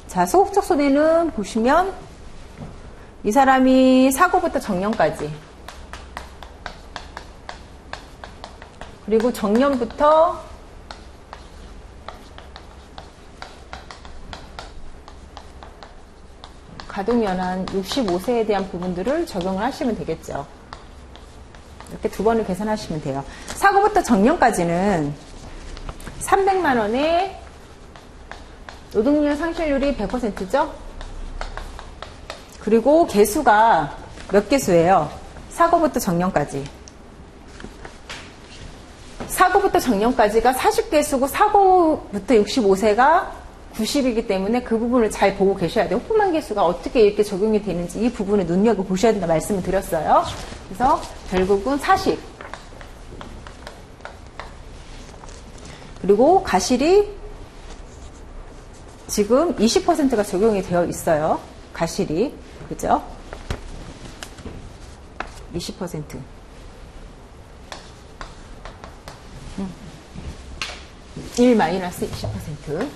자, 소극적 손해는 보시면 이 사람이 사고부터 정년까지, 그리고 정년부터 가동연한 65세에 대한 부분들을 적용을 하시면 되겠죠. 이렇게 두 번을 계산하시면 돼요. 사고부터 정년까지는 300만 원에 노동력 상실률이 100%죠? 그리고 개수가 몇 개수예요? 사고부터 정년까지. 사고부터 정년까지가 40개수고 사고부터 65세가 90이기 때문에 그 부분을 잘 보고 계셔야 돼요. 후만 개수가 어떻게 이렇게 적용이 되는지 이 부분을 눈여겨보셔야 된다 말씀을 드렸어요. 그래서 결국은 40. 그리고 과실이 지금 20%가 적용이 되어 있어요. 과실이. 그죠? 20%. 1-20%.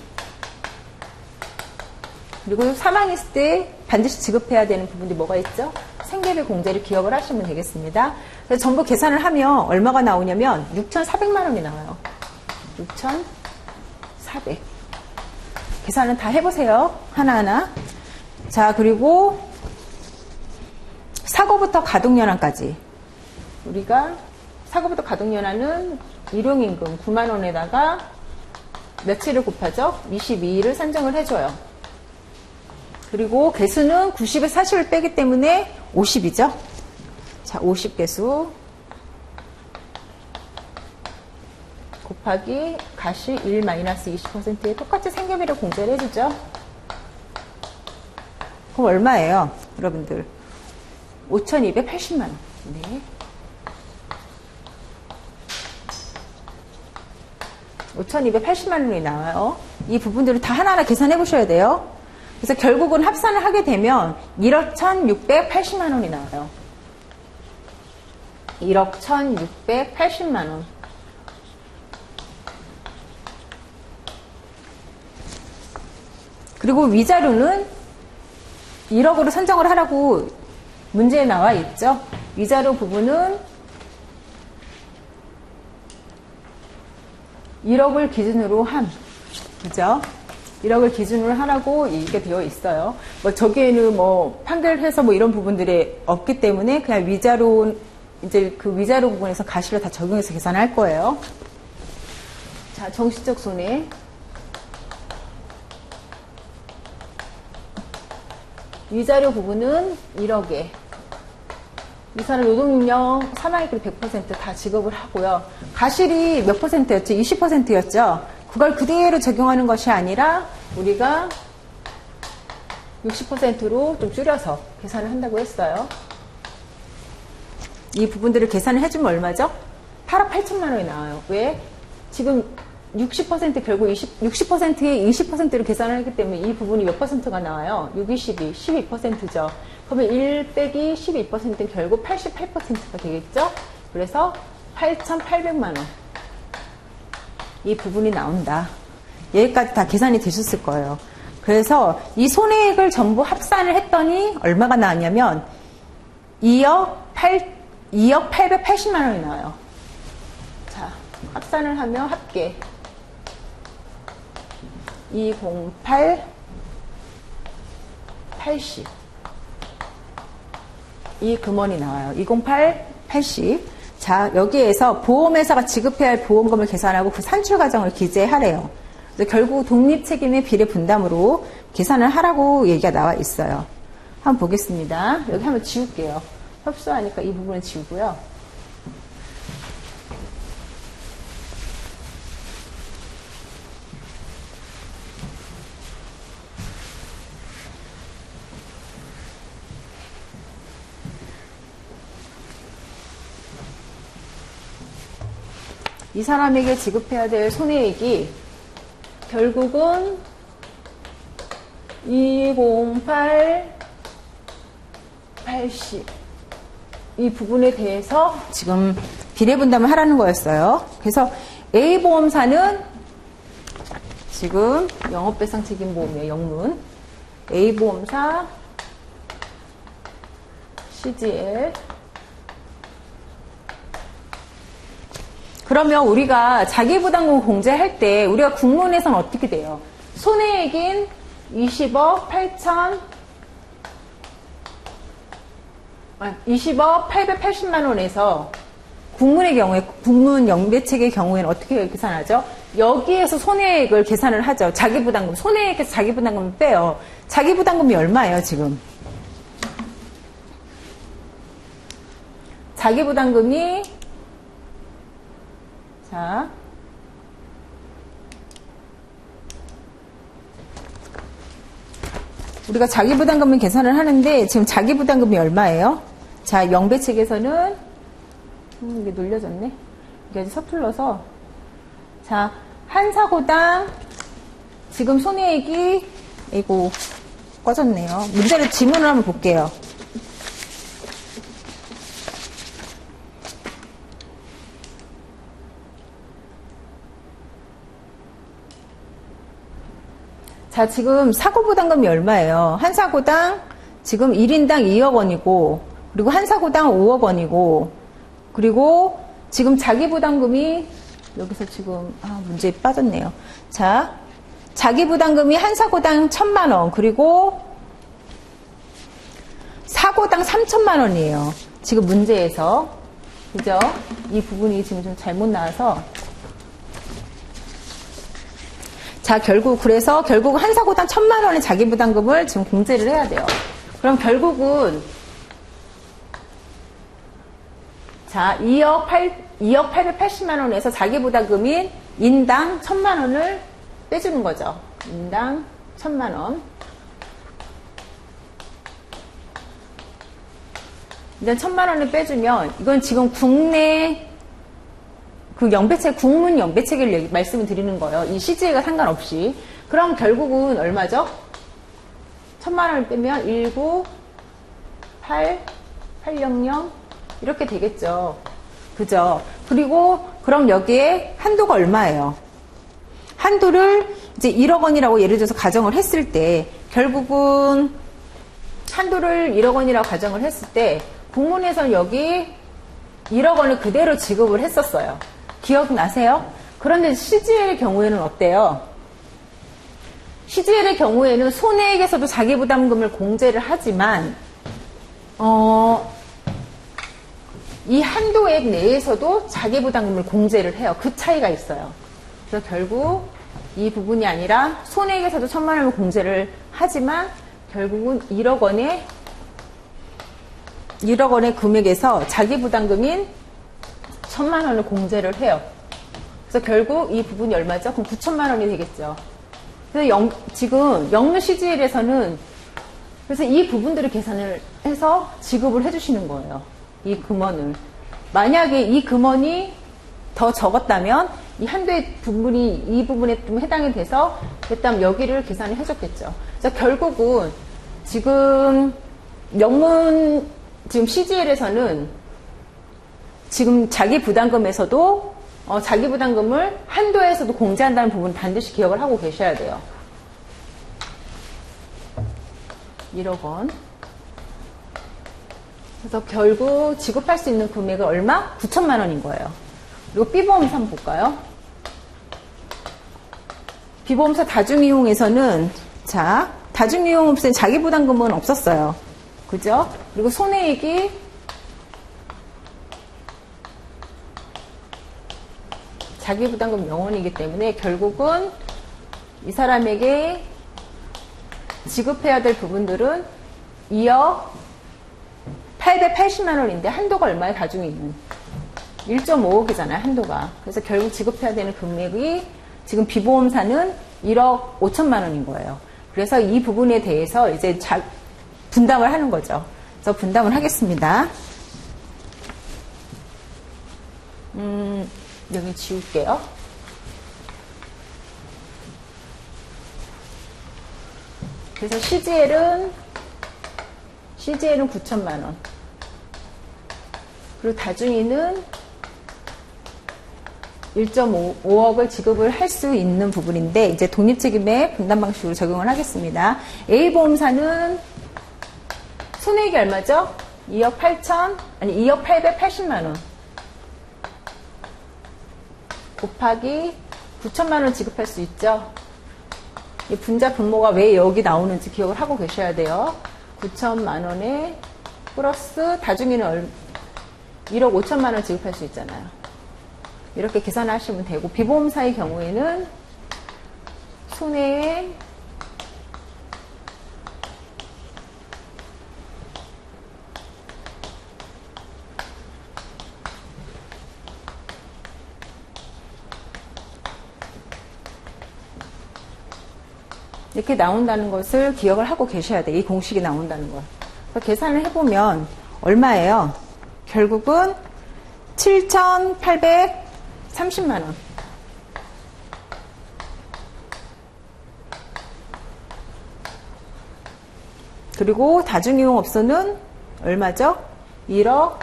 그리고 사망했을 때 반드시 지급해야 되는 부분이 뭐가 있죠? 생계비 공제를 기억을 하시면 되겠습니다. 그래서 전부 계산을 하면 얼마가 나오냐면 6,400만 원이 나와요. 6,400. 계산은 다 해보세요. 하나하나. 자, 그리고 사고부터 가동연한까지. 우리가 사고부터 가동연한은 일용임금 9만 원에다가 며칠을 곱하죠? 22일을 산정을 해줘요. 그리고 개수는 90에 40을 빼기 때문에 50이죠? 자, 50개수 곱하기 가시 1-20%에 똑같이 생계비를 공제를 해주죠? 그럼 얼마예요? 여러분들 5,280만 원. 네. 5,280만 원이 나와요. 이 부분들을 다 하나하나 계산해 보셔야 돼요. 그래서 결국은 합산을 하게 되면 1억 1,680만 원이 나와요. 1억 1,680만 원. 그리고 위자료는 1억으로 선정을 하라고 문제에 나와 있죠. 위자료 부분은 1억을 기준으로 그죠? 1억을 기준으로 하라고 이게 되어 있어요. 뭐 저기에는 뭐 판결해서 뭐 이런 부분들이 없기 때문에 그냥 위자료, 이제 그 위자료 부분에서 가시를 다 적용해서 계산할 거예요. 자, 정신적 손해. 위자료 부분은 1억에 이 사람 노동력령 사망액으로 100% 다 지급을 하고요. 가실이 몇 %였죠? 20%였죠? 그걸 그대로 적용하는 것이 아니라 우리가 60%로 좀 줄여서 계산을 한다고 했어요. 이 부분들을 계산을 해주면 얼마죠? 8억 8천만 원이 나와요. 왜? 지금 60% 결국 60%에 20%를 계산을 했기 때문에 이 부분이 몇 %가 나와요? 6, 22, 12%죠. 그러면 1 빼기 12%는 결국 88%가 되겠죠? 그래서 8,800만 원. 이 부분이 나온다. 여기까지 다 계산이 되셨을 거예요. 그래서 이 손해액을 전부 합산을 했더니 얼마가 나왔냐면 2억 880만 원이 나와요. 자, 합산을 하면 합계 208 80 이 금원이 나와요. 208 80. 자, 여기에서 보험회사가 지급해야 할 보험금을 계산하고 그 산출 과정을 기재하래요. 그래서 결국 독립책임의 비례 분담으로 계산을 하라고 얘기가 나와 있어요. 한번 보겠습니다. 여기 한번 지울게요. 협소하니까 이 부분은 지우고요. 이 사람에게 지급해야 될 손해액이 결국은 208 80 이 부분에 대해서 지금 비례분담을 하라는 거였어요. 그래서 A보험사는 지금 영업배상책임보험의 영문 A보험사 CGL 그러면 우리가 자기부담금 공제할 때 우리가 국문에서는 어떻게 돼요? 손해액인 20억 880만 원에서 국문의 경우에, 국문 영배책의 경우에는 어떻게 계산하죠? 여기에서 손해액을 계산을 하죠. 자기부담금, 손해액에서 자기부담금을 빼요. 자기부담금이 얼마예요, 지금? 자기부담금이 자, 우리가 자기부담금을 계산을 하는데 지금 자기부담금이 얼마예요? 자, 영배책에서는 이게 눌려졌네. 이게 서툴러서 자, 한 사고당 지금 손해액이 이거 꺼졌네요. 문제를 지문을 한번 볼게요. 자, 지금 사고부담금이 얼마예요? 한 사고당 지금 1인당 2억 원이고, 그리고 한 사고당 5억 원이고, 그리고 지금 자기부담금이, 여기서 지금, 문제에 빠졌네요. 자, 자기부담금이 한 사고당 1,000만 원, 그리고 사고당 3,000만 원이에요. 지금 문제에서. 그죠? 이 부분이 지금 좀 잘못 나와서. 자, 그래서 결국 한 사고당 1,000만 원의 자기부담금을 지금 공제를 해야 돼요. 그럼 결국은, 자, 2억 880만 원에서 자기부담금인 인당 1,000만 원을 빼주는 거죠. 인당 1,000만 원. 인당 1,000만 원을 빼주면, 이건 지금 국내 그 영배책, 국문 영배책을 말씀을 드리는 거예요. 이 CG가 상관없이. 그럼 결국은 얼마죠? 1000만 원을 빼면 19, 8, 800 이렇게 되겠죠. 그죠? 그리고 그럼 여기에 한도가 얼마예요? 한도를 이제 1억 원이라고 예를 들어서 가정을 했을 때 결국은 한도를 1억 원이라고 가정을 했을 때 국문에서는 여기 1억 원을 그대로 지급을 했었어요. 기억나세요? 그런데 CGL의 경우에는 어때요? CGL의 경우에는 손해액에서도 자기부담금을 공제를 하지만 이 한도액 내에서도 자기부담금을 공제를 해요. 그 차이가 있어요. 그래서 결국 이 부분이 아니라 손해액에서도 1000만 원을 공제를 하지만 결국은 1억 원의 금액에서 자기부담금인 1000만 원을 공제를 해요. 그래서 결국 이 부분이 얼마죠? 그럼 9천만 원이 되겠죠. 그래서 지금 영문 CGL에서는 그래서 이 부분들을 계산을 해서 지급을 해주시는 거예요. 이 금원을. 만약에 이 금원이 더 적었다면 이 한도의 부분이 이 부분에 좀 해당이 돼서 일단 여기를 계산을 해줬겠죠. 그래서 결국은 지금 영문 지금 CGL에서는 지금 자기 부담금에서도 자기 부담금을 한도에서도 공제한다는 부분 반드시 기억을 하고 계셔야 돼요. 1억 원. 그래서 결국 지급할 수 있는 금액은 얼마? 9천만 원인 거예요. 그리고 B보험사 한번 볼까요? B보험사 다중이용에서는 자, 다중이용업소에 자기부담금은 없었어요. 그죠? 그리고 손해액이 자기부담금 0원이기 때문에 결국은 이 사람에게 지급해야 될 부분들은 2억 880만 원인데 한도가 얼마예요? 다중이는 1.5억이잖아요. 한도가. 그래서 결국 지급해야 되는 금액이 지금 B보험사는 1억 5천만 원인 거예요. 그래서 이 부분에 대해서 이제 분담을 하는 거죠. 그래서 분담을 하겠습니다. 여기 지울게요. 그래서 CGL은 9천만 원. 그리고 다중이는 1.5억을 지급을 할 수 있는 부분인데 이제 독립책임의 분담 방식으로 적용을 하겠습니다. A보험사는 손해액이 얼마죠? 2억 880만 원 곱하기 9천만 원 지급할 수 있죠. 이 분자 분모가 왜 여기 나오는지 기억을 하고 계셔야 돼요. 9천만 원에 플러스 다중이는 1억 5천만 원 지급할 수 있잖아요. 이렇게 계산하시면 되고 B보험사의 경우에는 손해액 이렇게 나온다는 것을 기억을 하고 계셔야 돼요. 이 공식이 나온다는 걸. 그래서 계산을 해보면 얼마예요? 결국은 7,830만 원. 그리고 다중이용업소는 얼마죠? 1억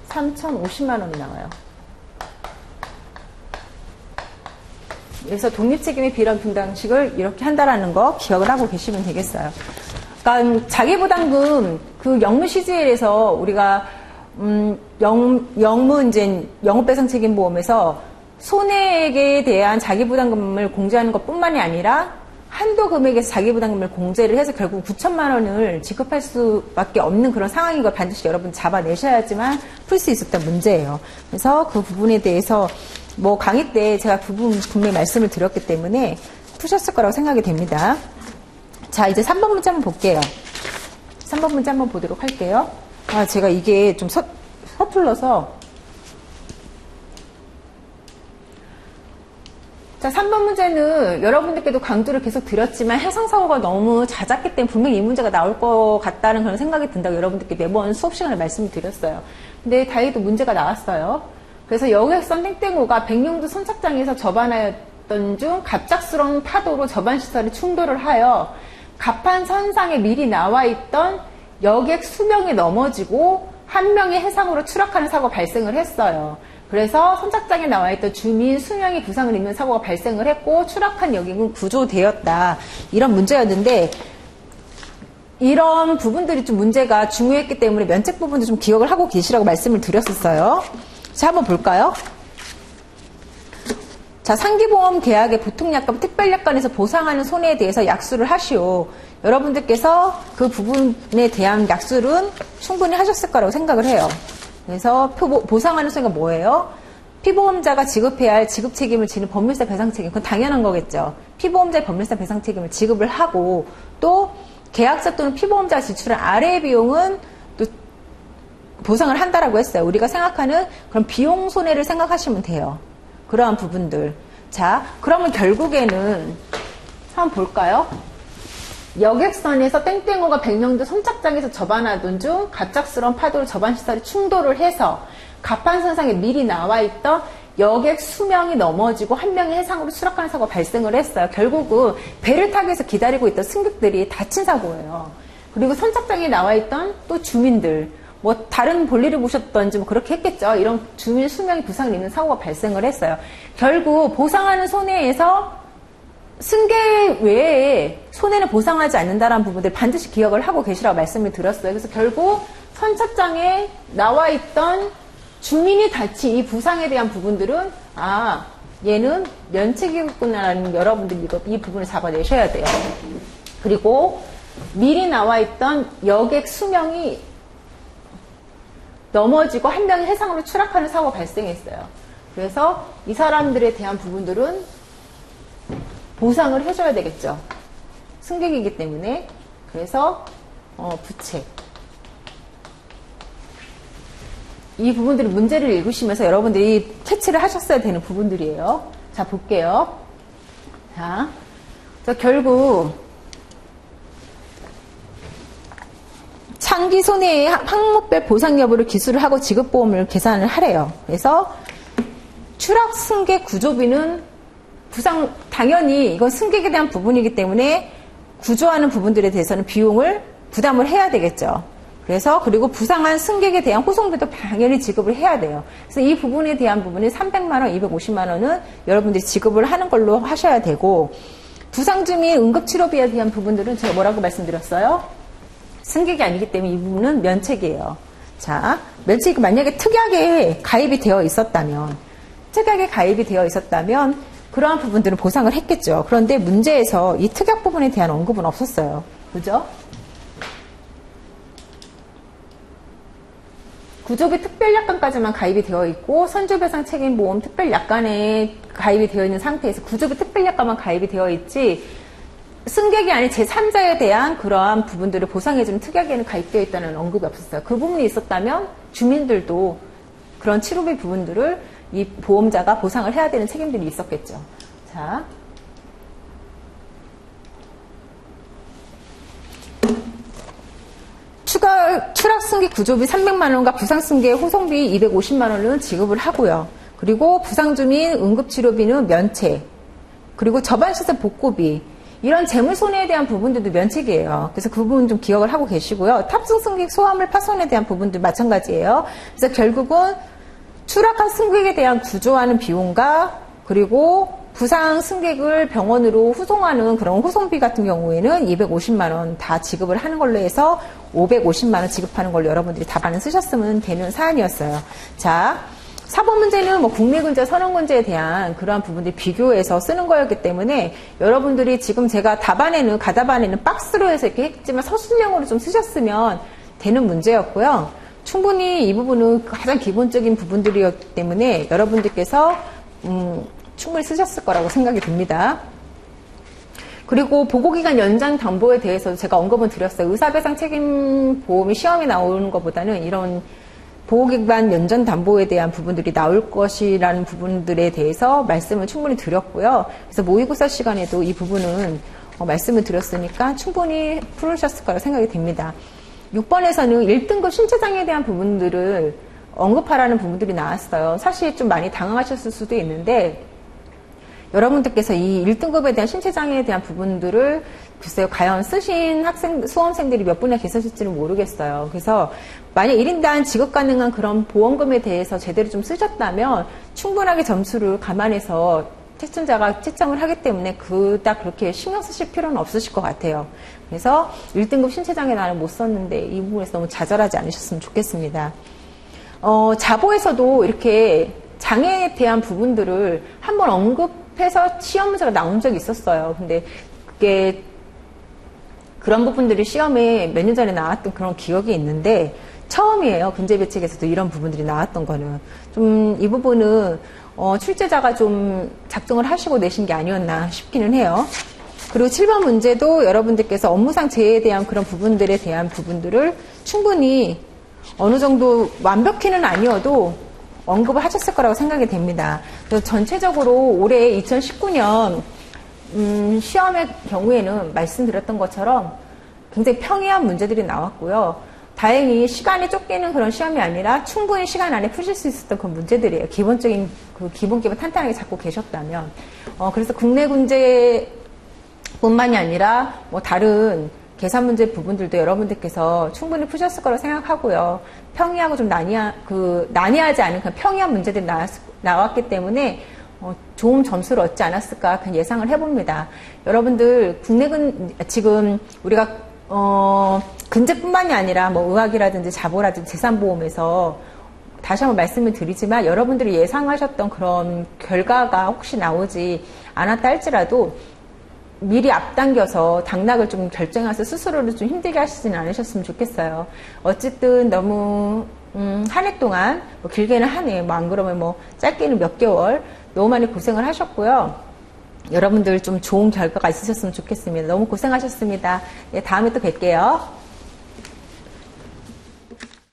3,050만 원이 나와요. 그래서 독립책임의 비례 분담식을 이렇게 한다라는 거 기억을 하고 계시면 되겠어요. 그러니까 자기부담금 그 영문 CGL에서 우리가 영문 이제 영업배상책임보험에서 손해액에 대한 자기부담금을 공제하는 것뿐만이 아니라 한도 금액에서 자기부담금을 공제를 해서 결국 9천만 원을 지급할 수밖에 없는 그런 상황인 걸 반드시 여러분 잡아내셔야지만 풀 수 있었던 문제예요. 그래서 그 부분에 대해서 뭐 강의 때 제가 그 부분 분명히 말씀을 드렸기 때문에 푸셨을 거라고 생각이 됩니다. 자, 이제 3번 문제 한번 볼게요. 3번 문제 한번 보도록 할게요. 아, 제가 이게 좀 서툴러서. 자, 3번 문제는 여러분들께도 강조를 계속 드렸지만 해상사고가 너무 잦았기 때문에 분명히 이 문제가 나올 것 같다는 그런 생각이 든다고 여러분들께 매번 수업 시간에 말씀을 드렸어요. 근데 다행히도 문제가 나왔어요. 그래서 여객선 땡땡호가 백령도 선착장에서 접안하였던 중 갑작스러운 파도로 접안시설이 충돌을 하여 갑판선상에 미리 나와 있던 여객 수명이 넘어지고 한 명이 해상으로 추락하는 사고가 발생을 했어요. 그래서 선착장에 나와 있던 주민 수명이 부상을 입는 사고가 발생을 했고 추락한 여객은 구조되었다. 이런 문제였는데 이런 부분들이 좀 문제가 중요했기 때문에 면책 부분도 좀 기억을 하고 계시라고 말씀을 드렸었어요. 자, 한번 볼까요? 자, 상기보험 계약의 보통약관, 특별약관에서 보상하는 손해에 대해서 약수를 하시오. 여러분들께서 그 부분에 대한 약수는 충분히 하셨을 거라고 생각을 해요. 그래서 보상하는 손해가 뭐예요? 피보험자가 지급해야 할 지급 책임을 지는 법률사 배상 책임. 그건 당연한 거겠죠. 피보험자의 법률사 배상 책임을 지급을 하고 또 계약자 또는 피보험자가 지출한 아래의 비용은 또 보상을 한다라고 했어요. 우리가 생각하는 그런 비용 손해를 생각하시면 돼요. 그러한 부분들. 자, 그러면 결국에는 한번 볼까요? 여객선에서 땡땡호가 백령도 선착장에서 접안하던 중 갑작스러운 파도로 접안시설이 충돌을 해서 갑판선상에 미리 나와 있던 여객 수명이 넘어지고 한 명이 해상으로 추락하는 사고가 발생을 했어요. 결국은 배를 타기 위해서 기다리고 있던 승객들이 다친 사고예요. 그리고 선착장에 나와 있던 또 주민들, 뭐 다른 볼일을 보셨던지 뭐 그렇게 했겠죠. 이런 주민 수명이 부상을 입는 사고가 발생을 했어요. 결국 보상하는 손해에서 승객 외에 손해는 보상하지 않는다라는 부분들 반드시 기억을 하고 계시라고 말씀을 드렸어요. 그래서 결국 선착장에 나와 있던 주민이 다친 이 부상에 대한 부분들은 얘는 면책이겠구나라는 여러분들이 이 부분을 잡아내셔야 돼요. 그리고 미리 나와 있던 여객 수명이 넘어지고 한 명이 해상으로 추락하는 사고가 발생했어요. 그래서 이 사람들에 대한 부분들은 보상을 해줘야 되겠죠. 승객이기 때문에. 그래서 부채. 이 부분들이 문제를 읽으시면서 여러분들이 캐치를 하셨어야 되는 부분들이에요. 자, 볼게요. 자, 결국 장기 손해의 항목별 보상 여부를 기술을 하고 지급보험을 계산을 하래요. 그래서 추락 승객 구조비는 부상, 당연히 이건 승객에 대한 부분이기 때문에 구조하는 부분들에 대해서는 비용을 부담을 해야 되겠죠. 그래서 그리고 부상한 승객에 대한 호송비도 당연히 지급을 해야 돼요. 그래서 이 부분에 대한 부분이 300만 원, 250만 원은 여러분들이 지급을 하는 걸로 하셔야 되고 부상주민 응급치료비에 대한 부분들은 제가 뭐라고 말씀드렸어요? 승객이 아니기 때문에 이 부분은 면책이에요. 자, 면책이 만약에 특약에 가입이 되어 있었다면 그러한 부분들은 보상을 했겠죠. 그런데 문제에서 이 특약 부분에 대한 언급은 없었어요. 그죠? 구조비 특별약관까지만 가입이 되어 있고 선주배상 책임보험 특별약관에 가입이 되어 있는 상태에서 구조비 특별약관만 가입이 되어 있지 승객이 아닌 제3자에 대한 그러한 부분들을 보상해주는 특약에는 가입되어 있다는 언급이 없었어요. 그 부분이 있었다면 주민들도 그런 치료비 부분들을 이 보험자가 보상을 해야 되는 책임들이 있었겠죠. 자, 추락 승객 구조비 300만 원과 부상 승객 호송비 250만 원은 지급을 하고요. 그리고 부상 주민 응급치료비는 면책, 그리고 접안시설 복구비 이런 재물 손해에 대한 부분들도 면책이에요. 그래서 그 부분 좀 기억을 하고 계시고요. 탑승 승객 소화물 파손에 대한 부분도 마찬가지예요. 그래서 결국은 추락한 승객에 대한 구조하는 비용과 그리고 부상 승객을 병원으로 후송하는 그런 후송비 같은 경우에는 250만 원 다 지급을 하는 걸로 해서 550만 원 지급하는 걸로 여러분들이 답안을 쓰셨으면 되는 사안이었어요. 자, 4번 문제는 뭐 국내근절, 선언근절에 대한 그러한 부분들이 비교해서 쓰는 거였기 때문에 여러분들이 지금 제가 가답안에는 박스로 해서 이렇게 했지만 서술형으로 좀 쓰셨으면 되는 문제였고요. 충분히 이 부분은 가장 기본적인 부분들이었기 때문에 여러분들께서 충분히 쓰셨을 거라고 생각이 듭니다. 그리고 보고기간 연장 담보에 대해서 제가 언급은 드렸어요. 의사배상 책임보험이 시험에 나오는 것보다는 이런 보호기간 연장 담보에 대한 부분들이 나올 것이라는 부분들에 대해서 말씀을 충분히 드렸고요. 그래서 모의고사 시간에도 이 부분은 말씀을 드렸으니까 충분히 풀으셨을 거라고 생각이 됩니다. 6번에서는 1등급 신체장애에 대한 부분들을 언급하라는 부분들이 나왔어요. 사실 좀 많이 당황하셨을 수도 있는데 여러분들께서 이 1등급에 대한 신체장애에 대한 부분들을 글쎄요, 과연 쓰신 수험생들이 몇 분이나 계셨을지는 모르겠어요. 그래서 만약 1인당 지급 가능한 그런 보험금에 대해서 제대로 좀 쓰셨다면 충분하게 점수를 감안해서 채점자가 채점을 하기 때문에 그닥 그렇게 신경 쓰실 필요는 없으실 것 같아요. 그래서 1등급 신체장애 나는 못 썼는데 이 부분에서 너무 좌절하지 않으셨으면 좋겠습니다. 자보에서도 이렇게 장애에 대한 부분들을 한번 언급해서 시험 문제가 나온 적이 있었어요. 근데 그게 그런 부분들이 시험에 몇 년 전에 나왔던 그런 기억이 있는데 처음이에요. 근제배책에서도 이런 부분들이 나왔던 거는. 좀 이 부분은 출제자가 좀 작성을 하시고 내신 게 아니었나 싶기는 해요. 그리고 7번 문제도 여러분들께서 업무상 재해에 대한 그런 부분들에 대한 부분들을 충분히 어느 정도 완벽히는 아니어도 언급을 하셨을 거라고 생각이 됩니다. 그래서 전체적으로 올해 2019년 시험의 경우에는 말씀드렸던 것처럼 굉장히 평이한 문제들이 나왔고요. 다행히 시간이 쫓기는 그런 시험이 아니라 충분히 시간 안에 푸실 수 있었던 그 문제들이에요. 기본적인 그 기본기만 탄탄하게 잡고 계셨다면. 그래서 국내 문제뿐만이 아니라 뭐 다른 계산 문제 부분들도 여러분들께서 충분히 푸셨을 거라고 생각하고요. 평이하고 좀 난이하지 않은 그런 평이한 문제들이 나왔기 때문에 좋은 점수를 얻지 않았을까 그냥 예상을 해봅니다. 여러분들 지금 우리가 근제뿐만이 아니라 뭐 의학이라든지 자보라든지 재산보험에서 다시 한번 말씀을 드리지만 여러분들이 예상하셨던 그런 결과가 혹시 나오지 않았다 할지라도 미리 앞당겨서 당락을 좀 결정해서 스스로를 좀 힘들게 하시지는 않으셨으면 좋겠어요. 어쨌든 너무 한 해 동안 뭐 길게는 한 해, 뭐 안 그러면 뭐 짧게는 몇 개월 너무 많이 고생을 하셨고요. 여러분들 좀 좋은 결과가 있으셨으면 좋겠습니다. 너무 고생하셨습니다. 네, 다음에 또 뵐게요.